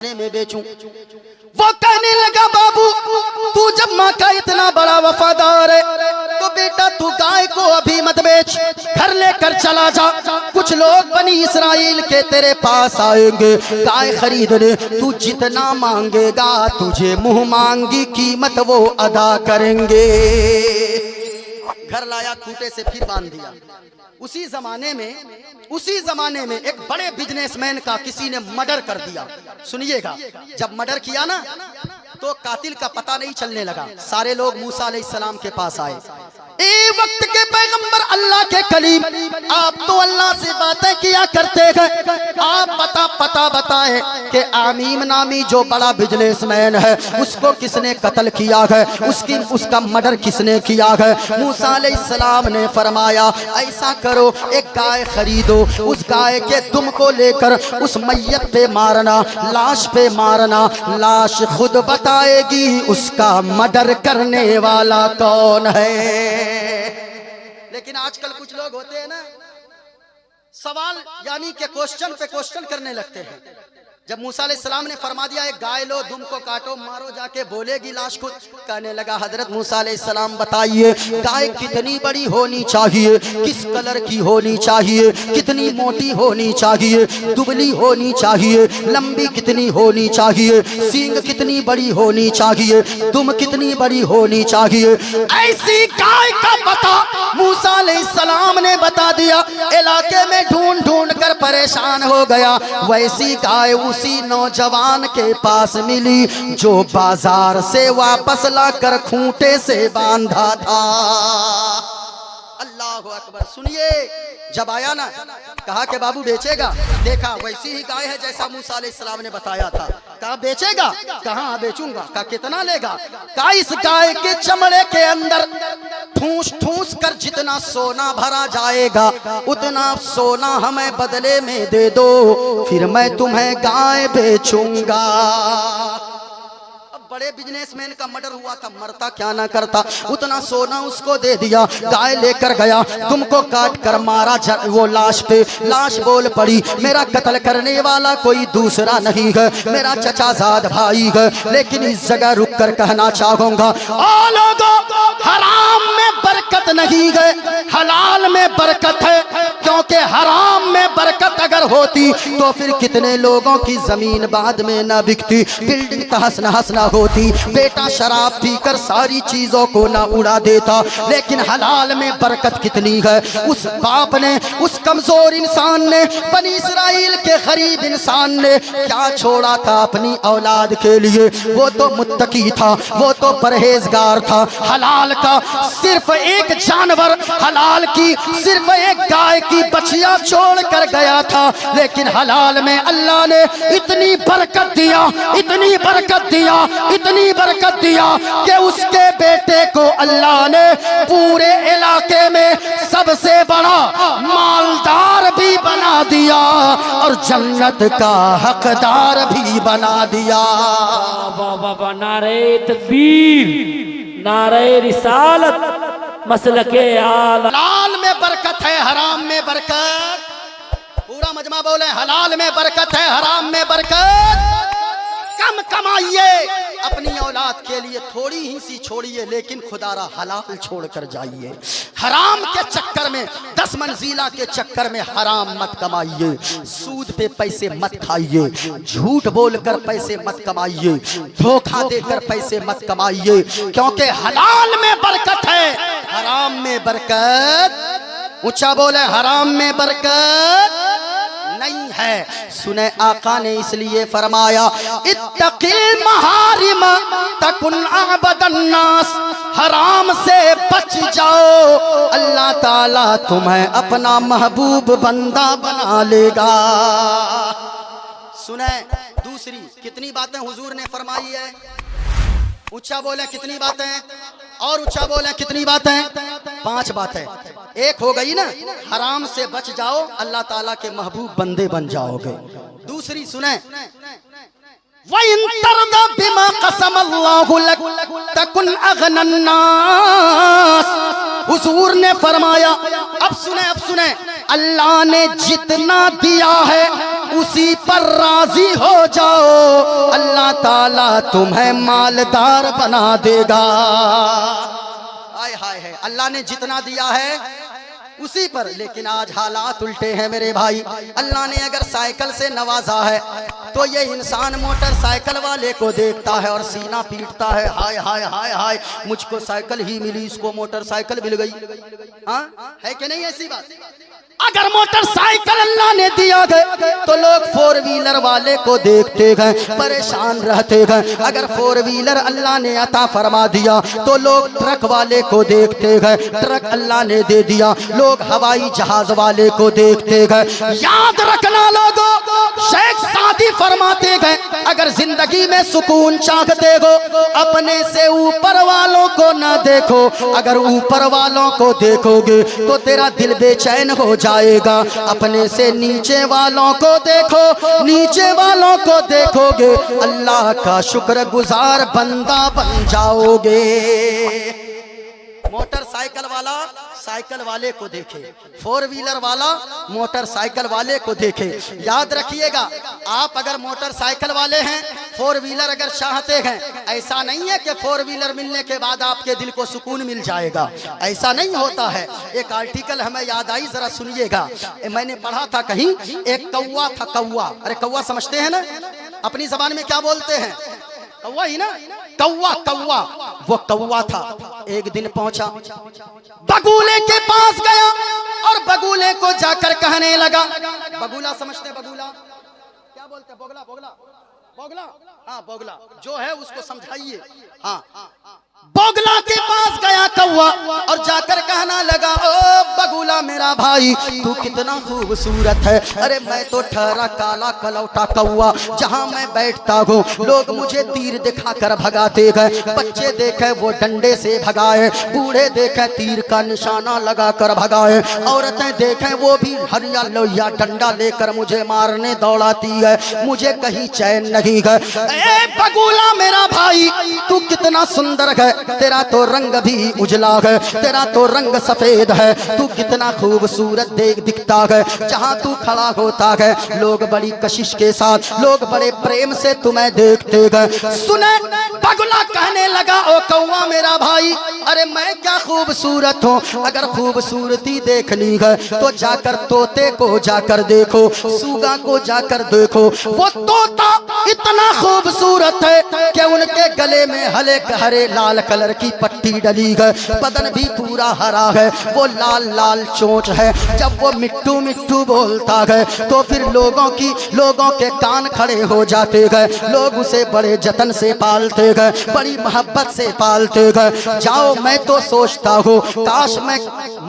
में बेचूं। वो कहने लगा बाबू तू जब माँ का इतना बड़ा वफादार है तो बेटा तू गाय को अभी मत बेच, घर लेकर चला जा। कुछ लोग बनी इसराइल के तेरे पास आएंगे गाय खरीदने, तू जितना मांगेगा तुझे मुंह मांगी कीमत वो अदा करेंगे। घर लाया, खूंटे से फिर बांध दिया। उसी जमाने में एक बड़े बिजनेसमैन का किसी ने मर्डर कर दिया। सुनिएगा, जब मर्डर किया ना तो कातिल का पता नहीं चलने लगा। सारे लोग मूसा अलैहिस्सलाम के पास आए। एक वक्त के पैगंबर अल्लाह के कलीम, आप तो अल्लाह से बातें किया करते हैं, आप पता बताएं कि आमीम नामी जो बड़ा बिजनेसमैन है उसको किसने कत्ल किया है, उसका मर्डर किसने किया है। मूसा अलैहिस्सलाम ने फरमाया ऐसा करो, एक गाय खरीदो, उस गाय के दुम को लेकर उस मैयत पे मारना, लाश पे मारना, लाश खुद बताएगी उसका मर्डर करने वाला कौन है। लेकिन आजकल कुछ लोग होते हैं ना, सवाल यानी कि क्वेश्चन पे क्वेश्चन करने लगते हैं। जब मूसा अलैहिस्सलाम ने फरमा दिया एक गाय लो, दुम को काटो, मारो, जाके बोलेगी लाश खुद। कहने लगा हजरत मूसा अलैहिस्सलाम बताइए गाय कितनी बड़ी होनी चाहिए, किस कलर की होनी चाहिए, कितनी मोटी होनी चाहिए, दुबली होनी चाहिए, लंबी कितनी होनी चाहिए, सींग कितनी बड़ी होनी चाहिए, दुम कितनी बड़ी होनी चाहिए। ऐसी गाय का पता मूसा अलैहिस्सलाम ने बता दिया। इलाके में ढूंढ ढूंढ कर परेशान हो गया। वैसी गाय उसी नौजवान के पास मिली जो बाजार से वापस लाकर खूंटे से बांधा था। अल्लाह अकबर। सुनिए, जब आया ना कहा कि बाबू बेचेगा, देखा वैसी ही गाय है जैसा मूसा अलैहिस्सलाम ने बताया था। कहा बेचेगा, कहा बेचूंगा। कहा कितना लेगा। कहा इस गाय के चमड़े के अंदर ठूस ठूस कर जितना सोना भरा जाएगा उतना सोना हमें बदले में दे दो, फिर मैं तुम्हें गाय बेचूंगा। बड़े बिजनेसमैन का मर्डर हुआ था, मरता क्या ना करता, उतना सोना उसको दे दिया। गाय लेकर गया, तुमको काट कर मारा वो लाश पे। लाश बोल पड़ी मेरा कत्ल करने वाला कोई दूसरा नहीं है, मेरा चचाजाद भाई है। लेकिन इस जगह रुक कर कहना चाहूंगा, ओ लोगों, हराम में बरकत नहीं है, हलाल में बरकत है। क्योंकि हराम में बरकत अगर होती तो फिर कितने लोगों की जमीन बाद में न बिकती, बिल्डिंग तहस नहस न होती, बेटा शराब पीकर सारी चीजों को ना उड़ा देता। लेकिन हलाल में बरकत कितनी है। उस बाप ने, उस कमजोर इंसान ने, बनी इसराइल के गरीब इंसान ने क्या छोड़ा था अपनी औलाद के लिए। वो तो मुत्तकी था, वो तो परहेजगार था। हलाल का सिर्फ एक जानवर, हलाल की सिर्फ एक गाय की बछिया छोड़ कर गया था। लेकिन हलाल में अल्लाह ने इतनी बरकत दिया, इतनी बरकत दिया, इतनी बरकत दिया कि उसके बेटे को अल्लाह ने पूरे इलाके में सबसे बड़ा मालदार भी बना दिया और जन्नत का हकदार भी बना दिया। बाबा नारे तकबीर, नारे रिसालत, मसलके आला। हलाल में बरकत है, हराम में बरकत। पूरा मजमा बोले हलाल में बरकत है, हराम में बरकत। कम कमाइए अपनी औलाद के लिए, थोड़ी ही सी छोड़िए, लेकिन खुदारा हलाल छोड़ कर जाइए। हराम के चक्कर में, 10 मंजिला के चक्कर में हराम मत कमाइए। सूद पे पैसे मत खाइए, झूठ बोलकर पैसे मत कमाइए, धोखा देकर पैसे मत कमाइए। क्योंकि हलाल में बरकत है, हराम में बरकत। ऊंचा बोले हराम में बरकत नहीं है। सुने आका ने इसलिए फरमाया इत्तकिल महारिम तकुन अबदन नास, हराम से बच जाओ, अल्लाह ताला तुम्हें अपना महबूब बंदा बना लेगा। सुने दूसरी कितनी बातें हुजूर ने फरमाई है। ऊंचा बोले कितनी बातें, और ऊंचा बोले कितनी बातें। 5 बातें। एक हो गई ना, हराम से बच जाओ, अल्लाह ताला के महबूब बंदे बन जाओगे। दूसरी सुने, वइन तरदा बिमा कसम अल्लाहु लक तकुन अगनन नास हुजूर ने फरमाया, अब सुने, अल्लाह ने जितना दिया है उसी पर राजी हो जाओ, अल्लाह ताला तुम्हें मालदार बना देगा। हाय हाय है, अल्लाह ने जितना दिया है उसी पर। लेकिन आज हालात उल्टे हैं मेरे भाई। अल्लाह ने अगर साइकिल से नवाजा है तो ये इंसान मोटरसाइकिल वाले को देखता है और सीना पीटता है, हाय हाय हाय हाय, मुझको साइकिल ही मिली, इसको मोटरसाइकिल मिल गई। हाँ, है कि नहीं ऐसी बात? अगर मोटरसाइकिल अल्लाह ने दिया गए तो लोग फोर व्हीलर वाले को देखते गए, परेशान रहते गए। अगर फोर व्हीलर अल्लाह ने अता फरमा दिया तो लोग ट्रक वाले को देखते गए, ट्रक अल्लाह ने दे दिया, लोग हवाई जहाज वाले को देखते गए। याद रखना लोगों, शेख सादी फरमाते गए, अगर जिंदगी में सुकून चाहते हो अपने से ऊपर वालों को ना देखो, अगर ऊपर वालों को देखोगे तो तेरा दिल बेचैन हो जाएगा। अपने से नीचे वालों को देखो, नीचे वालों को देखोगे अल्लाह का शुक्रगुजार बंदा बन जाओगे। मोटरसाइकिल वाला साइकिल वाले को देखे, फोर व्हीलर वाला मोटरसाइकिल वाले को देखे। याद रखिएगा, आप अगर मोटरसाइकिल वाले हैं, फोर व्हीलर अगर चाहते हैं, ऐसा नहीं है कि फोर व्हीलर मिलने के बाद आपके दिल को सुकून मिल जाएगा, ऐसा नहीं होता है। एक आर्टिकल हमें याद आई, जरा सुनिएगा। मैंने पढ़ा था कहीं, एक कौवा था, कौवा, अरे कौवा समझते हैं ना, अपनी जबान में क्या बोलते हैं? कौवा ही ना, कौवा कौवा। वो कौवा था, एक दिन पहुंचा, बगुले के पास गया और बगुले को जाकर कहने लगा, बगुला समझते, बगुला क्या बोलते? बोगला, बोगला, बोगला, हाँ बोगला जो है उसको समझाइए। हाँ, बोगला के पास गया कौवा और जाकर कहना लगा, ओ बगुला मेरा भाई, तू कितना खूबसूरत है। अरे मैं तो ठहरा काला कलौटा कौवा, जहाँ मैं बैठता हूँ लोग मुझे तीर दिखाकर भगाते गए, बच्चे देखे वो डंडे से भगाए, बूढ़े देखे तीर का निशाना लगाकर भगाए, औरतें देखे वो भी हरिया लोहिया डंडा लेकर मुझे मारने दौड़ाती है, मुझे कहीं चैन नहीं है। ए बगुला मेरा भाई, तू कितना सुंदर है, तेरा तो रंग भी उजला है, तेरा तो रंग सफेद है, तू कितना खूबसूरत दिखता है। जहाँ तू खड़ा होता है लोग बड़ी कशिश के साथ, लोग बड़े प्रेम से तुम्हें देखते गए। सुने, बगुला कहने लगा, ओ कौवा मेरा भाई, अरे मैं क्या खूबसूरत हूँ, अगर खूबसूरती देखनी है तो जाकर तोते को जाकर देखो, सूगा को जाकर देखो। वो तोता इतना खूबसूरत है कि उनके गले में हरे लाल कलर की पट्टी डली है, बदन भी पूरा हरा है, वो लाल लाल चोंच है। जब वो मिट्टू मिट्टू बोलता है तो फिर लोगों के कान खड़े हो जाते हैं, लोग उसे बड़े जतन से पालते हैं, बड़ी मोहब्बत से पालते हैं। जाओ, मैं तो सोचता हूँ काश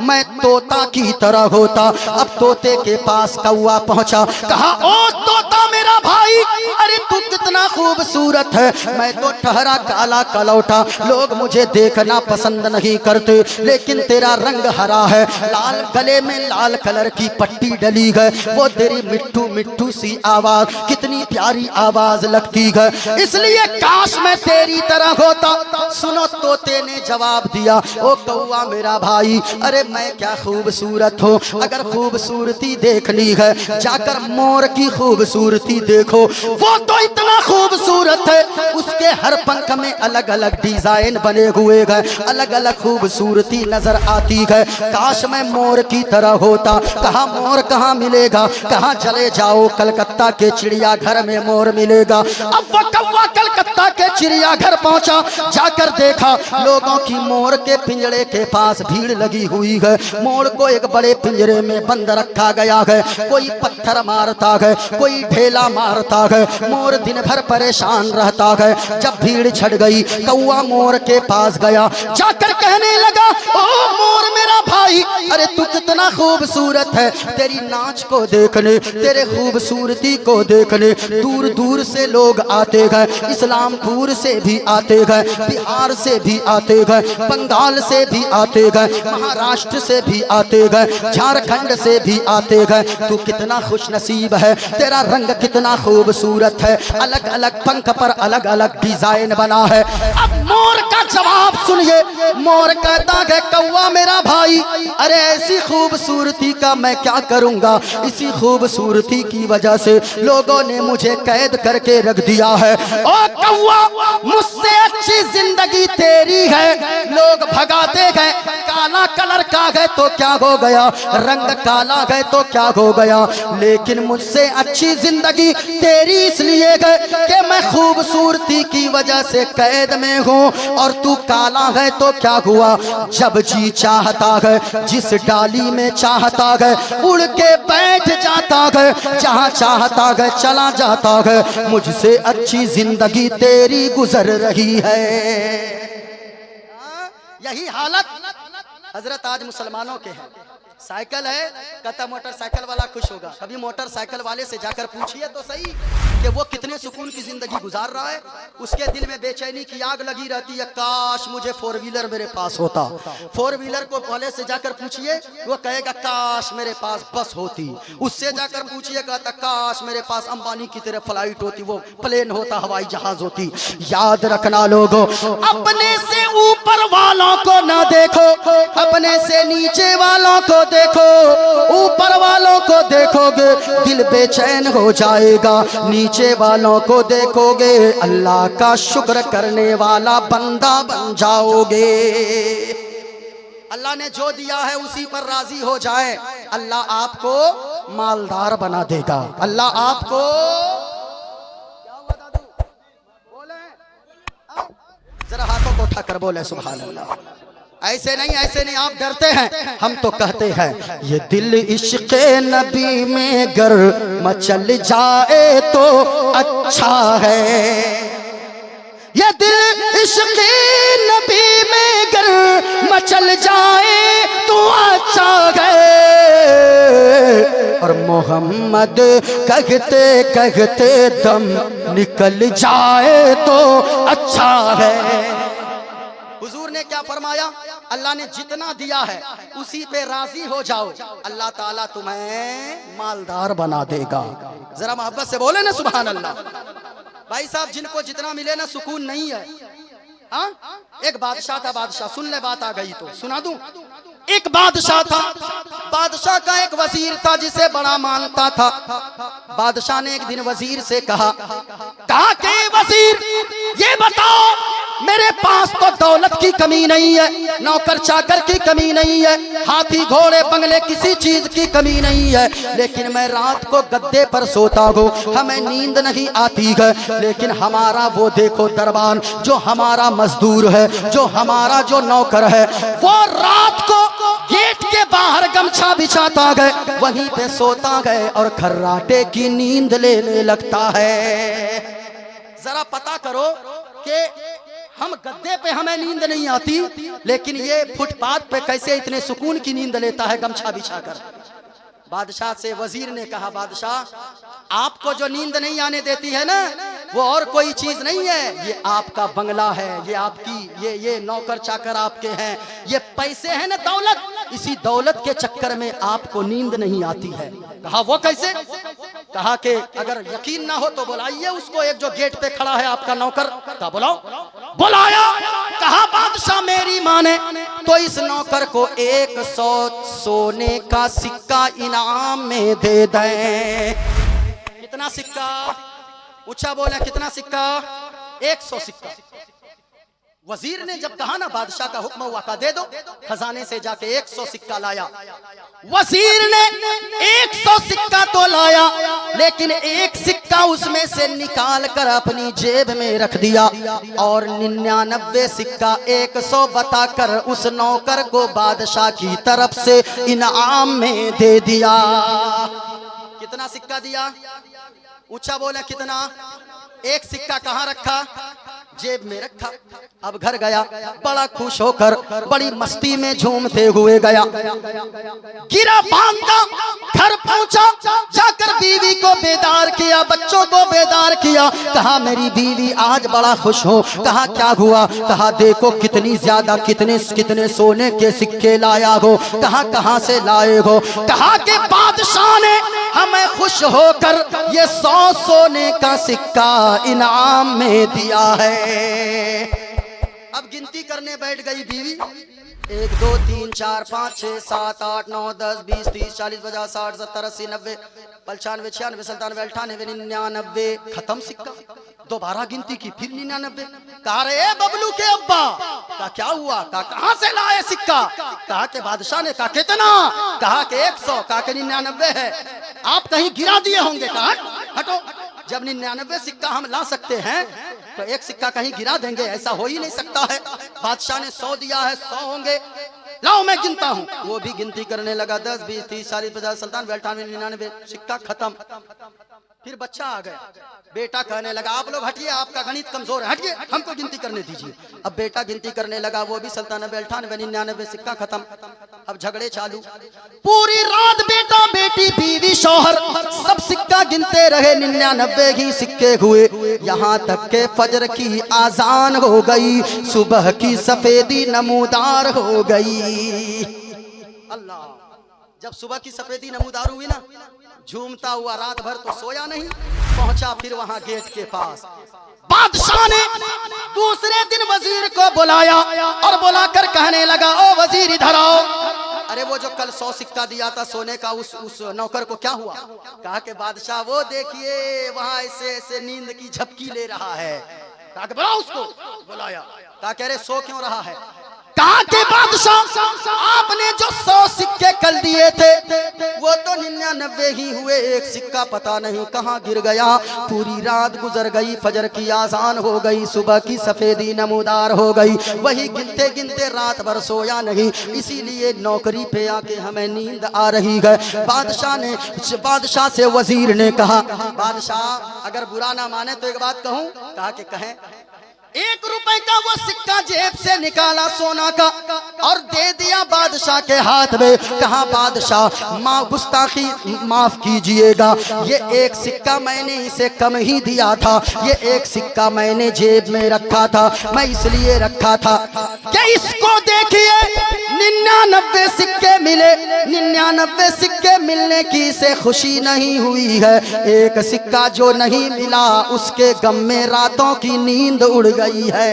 मैं तोता की तरह होता। अब तोते के पास कौवा पहुंचा, कहा, ओ तोता मेरा भाई, अरे तू कितना खूबसूरत है, मैं तो ठहरा काला कलौटा, लोग मुझे देखना पसंद नहीं करते, लेकिन तेरा रंग हरा है, लाल गले में लाल कलर की पट्टी डली है, वो तेरी मिट्टू मिट्टू सी आवाज कितनी प्यारी आवाज लगती है, इसलिए काश मैं तेरी तरह होता। सुनो, तोते ने जवाब दिया, ओ कौवा मेरा भाई, अरे मैं क्या खूबसूरत हूँ, अगर खूबसूरती देखनी है जाकर मोर की खूबसूरती देखो, वो तो इतना खूबसूरत है, उसके हर पंख में अलग अलग डिजाइन बने हुए हैं, अलग अलग खूबसूरती नजर आती है। काश मैं मोर की तरह होता। कहा, मोर कहाँ मिलेगा, कहाँ चले जाओ, कलकत्ता के चिड़ियाघर में मोर मिलेगा। अब वो कौवा कलकत्ता के चिड़ियाघर पहुंचा, जाकर देखा लोगों की मोर के पिंजरे के पास भीड़ लगी हुई है, मोर को एक बड़े पिंजरे में बंद रखा गया है, कोई पत्थर मारता है, कोई ढेला मारता है, मोर दिन भर परेशान रहता है। जब भीड़ छट गई, कौवा मोर के पास गया, जाकर कहने लगा, ओ मोर मेरा भाई, अरे तू कितना खूबसूरत है, तेरी नाच को देखने, तेरे खूबसूरती को देखने दूर दूर से लोग आते हैं, इस्लामपुर से भी आते हैं, बिहार से भी आते हैं, बंगाल से भी आते हैं, महाराष्ट्र से भी आते हैं, झारखंड से भी आते हैं। तू कितना खुश नसीब है, तेरा रंग कितना खूबसूरत है, अलग अलग पंख पर अलग अलग डिजाइन बना है। अब मोर का जवाब सुनिए। मोर कहता है कौवा मेरा भाई, अरे ऐसी खूबसूरती का मैं क्या करूंगा, इसी खूबसूरती की वजह से लोगों ने मुझे कैद करके रख दिया है। ओ कौवा, मुझसे अच्छी जिंदगी तेरी है, लोग भगाते गए, काला कलर का है तो क्या हो गया, रंग काला है तो क्या हो गया, लेकिन मुझसे अच्छी जिंदगी तेरी इसलिए है कि मैं खूबसूरती की वजह से कैद में हूँ, और तू काला है तो क्या हुआ, जब जी चाहता है जिस डाली में चाहता है उड़ के बैठ जाता है, जहाँ चाहता है चला जाता है, मुझसे अच्छी जिंदगी तेरी गुजर रही है। यही हालत हजरत आज मुसलमानों के हैं। साइकिल है, कहता मोटरसाइकिल वाला खुश होगा। कभी मोटरसाइकिल वाले से जाकर पूछिए तो सही कि वो कितने सुकून की जिंदगी गुजार रहा है। उसके दिल में बेचैनी की आग लगी रहती है, काश मुझे फोर व्हीलर मेरे पास होता। फोर व्हीलर को वाले से जाकर पूछिए, वो कहेगा काश मेरे पास बस होती। उससे जाकर पूछिए, कहता काश मेरे पास अंबानी की तरह फ्लाइट होती, वो प्लेन होता, हवाई जहाज होती। याद रखना लोगों, अपने से ऊपर वालों को ना देखो, अपने से नीचे वालों को देखो। ऊपर वालों को देखोगे दिल बेचैन हो जाएगा, नीचे वालों को देखोगे अल्लाह का शुक्र करने वाला बंदा बन जाओगे। अल्लाह ने जो दिया है उसी पर राजी हो जाए, अल्लाह आपको मालदार बना देगा। अल्लाह आपको क्या बता दूं, बोले जरा हाथों को उठाकर बोले सुभान अल्लाह। ऐसे नहीं आप डरते हैं, हम तो कहते हैं ये दिल इश्क़ नबी में गर मचल जाए तो अच्छा है, ये दिल इश्क़ नबी में गर मचल जाए तो अच्छा है, और मोहम्मद कहते कहते दम निकल जाए तो अच्छा है। हुजूर ने क्या फरमाया, अल्लाह ने जितना दिया है उसी पे राजी हो जाओ, अल्लाह ताला तुम्हें मालदार बना देगा। जरा मोहब्बत से बोले ना सुभान अल्लाह। भाई साहब, जिनको जितना मिले ना सुकून नहीं है। हाँ, एक बादशाह था, बादशाह सुन ले, बात आ गई तो सुना दूं। एक बादशाह था, बादशाह का एक वजीर था जिसे बड़ा मानता था। बादशाह ने एक दिन वजीर से कहा कि वजीर ये बताओ, मेरे पास तो दौलत की कमी नहीं है, नौकर चाकर की कमी नहीं है, हाथी घोड़े बंगले किसी चीज की कमी नहीं है, लेकिन मैं रात को गद्दे पर सोता हूँ, हमें नींद नहीं आती है। लेकिन हमारा वो देखो दरबान, जो हमारा मजदूर है, जो हमारा जो नौकर है, वो रात को गेट के बाहर गमछा बिछाता है, वहीं पे सोता है और खर्राटे की नींद लेने लगता है। जरा पता करो कि हम गद्दे पे हमें नींद नहीं आती, लेकिन ये फुटपाथ पे कैसे इतने सुकून की नींद लेता है गमछा बिछाकर। बादशाह से वजीर ने कहा, बादशाह आपको जो नींद नहीं आने देती है ना, वो और कोई चीज नहीं है, ये आपका बंगला है, ये आपकी ये नौकर चाकर आपके हैं, ये पैसे हैं ना, दौलत, इसी दौलत के चक्कर में आपको नींद नहीं आती है। कहा वो कैसे? कहा कि अगर यकीन ना हो तो बुलाइए उसको, एक जो गेट पे खड़ा है आपका नौकर। कहा बुलाओ। बुलाया। कहा बादशाह मेरी माने तो इस नौकर को 100 सोने का सिक्का इनाम में दे दें। कितना सिक्का? ऊंचा बोले, कितना सिक्का? 100 सिक्का। वजीर ने जब कहा ना, बादशाह का हुक्म हुआ का दे दो, खजाने से जाके 100 सिक्का लाया। वजीर ने 100 सिक्का तो लाया, लेकिन एक सिक्का उसमें से निकाल कर अपनी जेब में रख दिया, और 99 सिक्का 100 बताकर उस नौकर को बादशाह की तरफ से इनाम में दे दिया। कितना सिक्का दिया? ऊंचा बोले, कितना? एक सिक्का कहाँ रखा? जेब में रखा। अब घर गया, बड़ा खुश होकर बड़ी मस्ती में झूमते हुए गया। गिरा भांगा, घर पहुंचा, जाकर बीवी को बेदार किया, बच्चों को बेदार किया। कहा मेरी बीवी आज बड़ा खुश हो। कहा क्या हुआ? कहा देखो कितनी ज्यादा कितने कितने सोने के सिक्के लाया हो। कहा कहां से लाए हो? कहा कि बादशाह ने हमें खुश होकर ये 100 सोने का सिक्का इनाम में दिया है। अब गिनती करने बैठ गई बीवी। 1 2 3 4 5 6 7 8 9 10 20 30 40 50 60 70 80 90 95 96 97 98 99 खत्म सिक्का। दोबारा गिनती की, फिर 99। कहा रे बबलू के अब्बा, कहा क्या हुआ? कहा कहां से लाए सिक्का? कहा के बादशाह ने। कहा कितना? कहा के 100। कहा के 99 है, आप कहीं गिरा दिए होंगे। कहा हटो, जब 99 सिक्का हम ला सकते हैं तो एक सिक्का कहीं गिरा देंगे? ऐसा हो ही नहीं सकता है। बादशाह ने 100 दिया है, 100 होंगे। लाओ मैं गिनता हूँ। वो भी गिनती करने लगा। 10 20 30 40 50 97 98 99 सिक्का खत्म। फिर बच्चा आ गया। बेटा कहने लगा आप लोग हटिए, आपका गणित कमजोर है, हटिए, हमको गिनती करने दीजिए। अब बेटा गिनती करने लगा। वो भी 97 98 99 सिक्का खत्म। अब झगड़े चालू। पूरी रात बेटा बेटी बीवी शौहर सब सिक्का गिनते रहे। 99 ही सिक्के हुए। यहाँ तक के फजर की आजान हो गई, सुबह की सफेदी नमूदार हो गई। अल्लाह, जब सुबह की सफेदी नमूदार हुई ना, झूमता हुआ रात भर तो सोया नहीं। पहुंचा फिर वहां गेट के पास। बादशाह ने दूसरे दिन वजीर को बुलाया और बुलाकर कहने लगा ओ वजीर इधर आओ। अरे वो जो कल 100 सिक्का दिया था सोने का, उस नौकर को क्या हुआ? कहा कि बादशाह वो देखिए वहां ऐसे ऐसे नींद की झपकी ले रहा है। कहा कि बुलाओ उसको। बुलाया। कहा कह रहे सो क्यों रहा है? कहा कि बादशाह आपने जो 100 सिक्के कल दिए थे वो तो 99 ही हुए, एक सिक्का पता नहीं कहाँ गिर गया। पूरी रात गुजर गई, फजर की आजान हो गई, सुबह की सफेदी नमूदार हो गई, वही गिनते गिनते रात भर सोया नहीं, इसीलिए नौकरी पे आके हमें नींद आ रही है। बादशाह से वजीर ने कहा बादशाह अगर बुरा ना माने तो एक बात कहूं? कहा कि कहें। 1 रुपए का वो सिक्का जेब से निकाला सोना का और दे दिया बादशाह के हाथ में। कहा बादशाह माँ गुस्ताखी माफ कीजिएगा, ये एक सिक्का मैंने इसे कम ही दिया था, ये एक सिक्का मैंने जेब में रखा था, मैं इसलिए रखा था कि इसको देखिए 99 सिक्के मिले, 99 सिक्के मिलने की इसे खुशी नहीं हुई है, एक सिक्का जो नहीं मिला उसके गम में रातों की नींद उड़ गई है।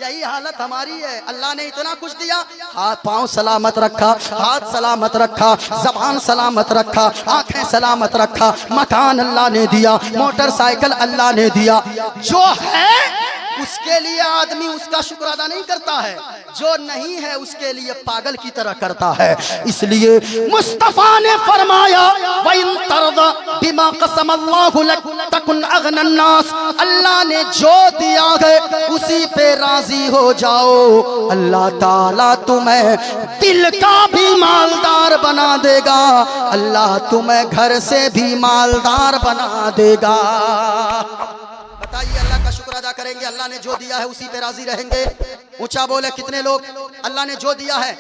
यही हालत हमारी है। अल्लाह ने इतना कुछ दिया, हाथ पांव सलामत रखा, हाथ सलामत रखा, जबान सलामत रखा, आंखें सलामत रखा, मकान अल्लाह ने दिया, मोटरसाइकिल अल्लाह ने दिया, जो है उसके लिए आदमी उसका शुक्र अदा नहीं करता है, जो नहीं है उसके लिए पागल की तरह करता है। इसलिए मुस्तफा ने फरमाया वइन तरदा बिमा कसम अल्लाहु लक तकुन अगना अन्नास, अल्लाह ने जो दिया है उसी पे राजी हो जाओ, अल्लाह ताला तुम्हें दिल का भी मालदार बना देगा, अल्लाह तुम्हें घर से भी मालदार बना देगा। बताइए अल्लाह का शुक्र अदा करेंगे, अल्लाह ने जो दिया है उसी पे राजी रहेंगे। ऊंचा बोले कितने लोग अल्लाह ने जो दिया है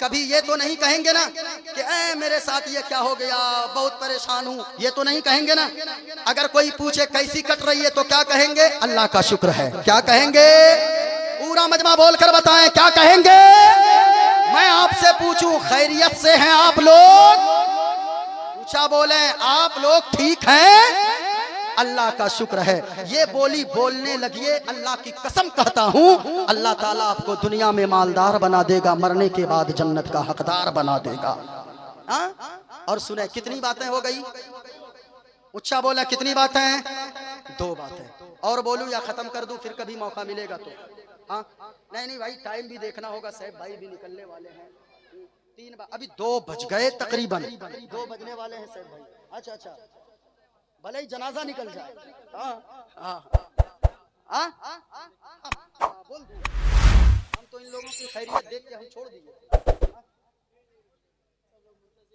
कभी ये तो नहीं कहेंगे ना कि ऐ मेरे साथ ये क्या हो गया, बहुत परेशान हूँ, ये तो नहीं कहेंगे ना। अगर कोई पूछे कैसी कट रही है तो क्या कहेंगे? अल्लाह का शुक्र है। क्या कहेंगे? पूरा मजमा बोलकर बताएं क्या कहेंगे? मैं आपसे पूछूं खैरियत से हैं आप लोग? ऊंचा बोले आप लोग ठीक हैं? अल्लाह का शुक्र है। ये बोली बोलने लगिए, अल्लाह की कसम कहता हूँ अल्लाह ताला आपको दुनिया में मालदार बना देगा, मरने के बाद जन्नत का हकदार बना देगा। और सुने कितनी बातें हो गई? ऊंचा बोला कितनी बातें? 2 बातें। और बोलूं या खत्म कर दूं? फिर कभी मौका मिलेगा तो। हाँ नहीं भाई टाइम भी देखना होगा, साहब भाई भी निकलने वाले हैं। 3 बार अभी 2 बज गए तकरीबन, 2 बजने वाले हैं साहब भाई। अच्छा भले ही जनाजा निकल जाए। बोल दो हम तो इन लोगों की खैरियत देख के हम छोड़ दिए।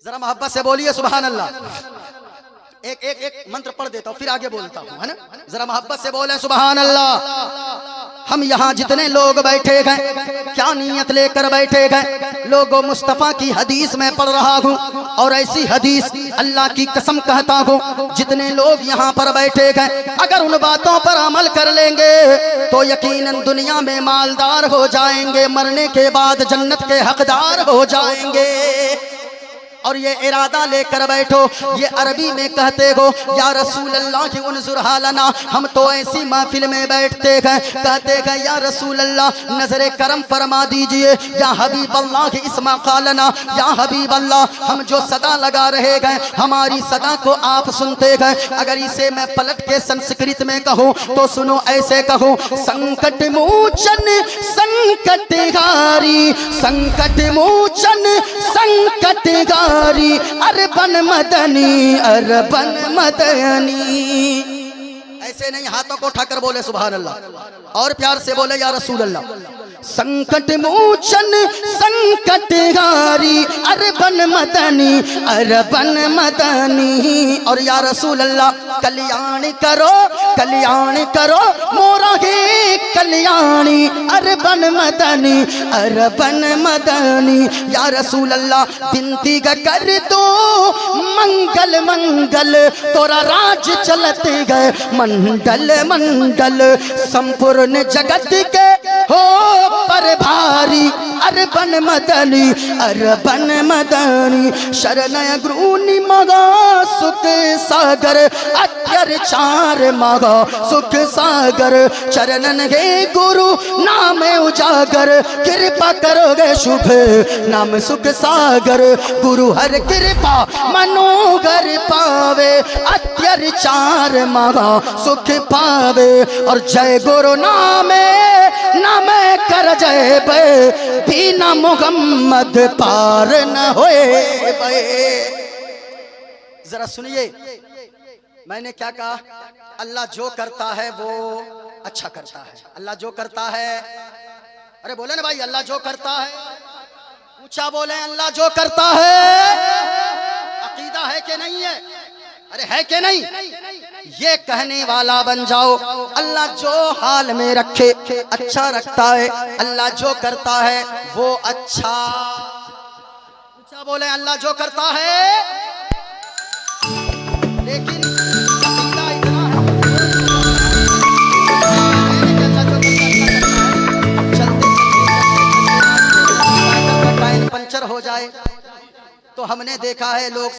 जरा मोहब्बत से बोलिए सुभान अल्लाह। एक मंत्र पढ़ देता हूँ फिर आगे बोलता हूँ, है ना। जरा मोहब्बत से बोले सुभान अल्लाह। हम यहाँ जितने लोग बैठे गए क्या नीयत लेकर बैठे गए? लोगों, मुस्तफा की हदीस में पढ़ रहा हूँ और ऐसी हदीस अल्लाह की कसम कहता हूँ, जितने लोग यहाँ पर बैठे गए अगर उन बातों पर अमल कर लेंगे तो यकीनन दुनिया में मालदार हो जाएंगे, मरने के बाद जन्नत के हकदार हो जाएंगे। और ये इरादा लेकर बैठो। ये अरबी में कहते हो या रसूल अल्लाह की उनजुर हालना, हम तो ऐसी महफिल में बैठते हैं कहते हैं या रसूल अल्लाह नजरे करम फरमा दीजिए, या हबीब अल्लाह की इस्मा कालना, या हबीब अल्लाह हम जो सदा लगा रहे गए हमारी सदा को आप सुनते गए। अगर इसे मैं पलट के संस्कृत में कहूँ तो सुनो, ऐसे कहूँ संकट मोचन संकटहारी, संकट मोचन संकटहारी, अरबन मदनी अरबन मदनी। ऐसे नहीं, हाथों को उठाकर बोले सुभान अल्लाह और प्यार से बोले या रसूल अल्लाह। संकट मोचन संकटहारी, अरबन मदनी अरबन मदनी, और या रसूल अल्लाह कल्याण करो मोरा हे कल्याणी, अरबन मदनी अरबन मदनी। या रसूल अल्लाह बिनती कर दो मंगल मंगल, तोरा राज चलते गए मंडल मंडल, संपूर्ण जगत के हो पर भारी, अरबन मदनी अरबन मदनी। शरणय गुरुनि मगा सुख सागर, अत्याचार मगा सुख सागर, चरणन हे गुरु नाम उजागर, कृपा करोगे शुभ नाम सुख सागर। गुरु हर कृपा मनोगर पावे, अत्याचार मगा सुख पावे। और जय गुरु नामे नामे कर जय बे, बिना मोहम्मद पार न होए बे। जरा सुनिए मैंने क्या कहा। अल्लाह जो करता है वो अच्छा करता है। अल्लाह जो करता है, अरे बोले ना भाई, अल्लाह जो करता है ऊंचा बोले, अल्लाह जो करता है। अकीदा है कि नहीं है? अरे है कि नहीं? ये कहने वाला बन जाओ। अल्लाह जो हाल में रखे अच्छा रखता है, अल्लाह जो करता है वो अच्छा। ऊंचा बोले अल्लाह जो करता है। लेकिन अकीदा इतना है, चलते टायर पंचर हो जाए तो हमने देखा है लोग